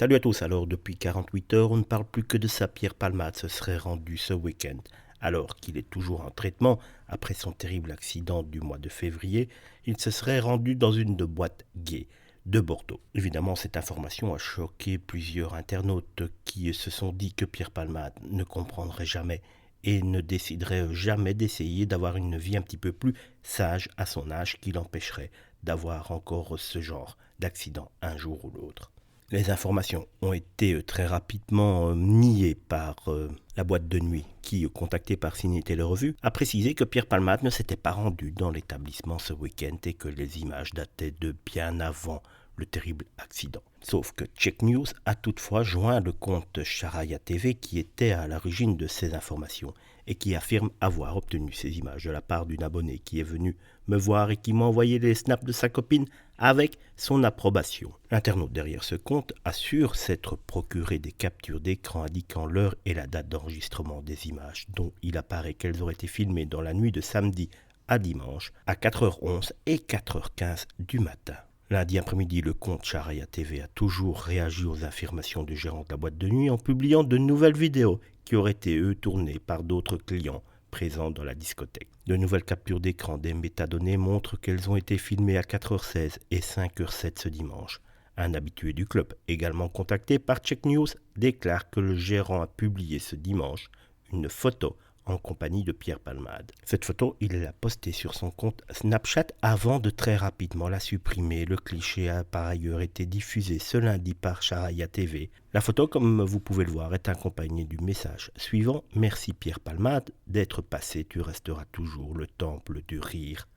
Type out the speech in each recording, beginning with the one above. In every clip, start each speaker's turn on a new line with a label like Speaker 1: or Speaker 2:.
Speaker 1: Salut à tous, alors depuis 48 heures, on ne parle plus que de ça. Pierre Palmade se serait rendu ce week-end. Alors qu'il est toujours en traitement, après son terrible accident du mois de février, il se serait rendu dans une de boîtes gays de Bordeaux. Évidemment, cette information a choqué plusieurs internautes qui se sont dit que Pierre Palmade ne comprendrait jamais et ne déciderait jamais d'essayer d'avoir une vie un petit peu plus sage à son âge qui l'empêcherait d'avoir encore ce genre d'accident un jour ou l'autre. Les informations ont été très rapidement niées par la boîte de nuit qui, contactée par Ciné Télé Revue, a précisé que Pierre Palmade ne s'était pas rendu dans l'établissement ce week-end et que les images dataient de bien avant le terrible accident. Sauf que Check News a toutefois joint le compte Charaya TV qui était à l'origine de ces informations et qui affirme avoir obtenu ces images de la part d'une abonnée qui est venue me voir et qui m'a envoyé les snaps de sa copine avec son approbation. L'internaute derrière ce compte assure s'être procuré des captures d'écran indiquant l'heure et la date d'enregistrement des images dont il apparaît qu'elles auraient été filmées dans la nuit de samedi à dimanche à 4h11 et 4h15 du matin. Lundi après-midi, le compte Charaya TV a toujours réagi aux affirmations du gérant de la boîte de nuit en publiant de nouvelles vidéos qui auraient été tournées par d'autres clients présents dans la discothèque. De nouvelles captures d'écran des métadonnées montrent qu'elles ont été filmées à 4h16 et 5h07 ce dimanche. Un habitué du club, également contacté par Check News, déclare que le gérant a publié ce dimanche une photo en compagnie de Pierre Palmade. Cette photo, il l'a postée sur son compte Snapchat avant de très rapidement la supprimer. Le cliché a par ailleurs été diffusé ce lundi par Charaya TV. La photo, comme vous pouvez le voir, est accompagnée du message suivant: « Merci Pierre Palmade d'être passé, tu resteras toujours le temple du rire ».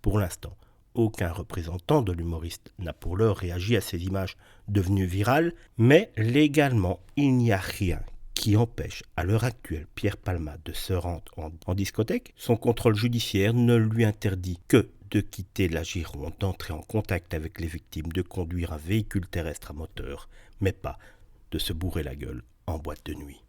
Speaker 1: Pour l'instant, aucun représentant de l'humoriste n'a pour l'heure réagi à ces images devenues virales, mais légalement, il n'y a rien qui empêche à l'heure actuelle Pierre Palmade de se rendre en discothèque. Son contrôle judiciaire ne lui interdit que de quitter la Gironde, d'entrer en contact avec les victimes, de conduire un véhicule terrestre à moteur, mais pas de se bourrer la gueule en boîte de nuit.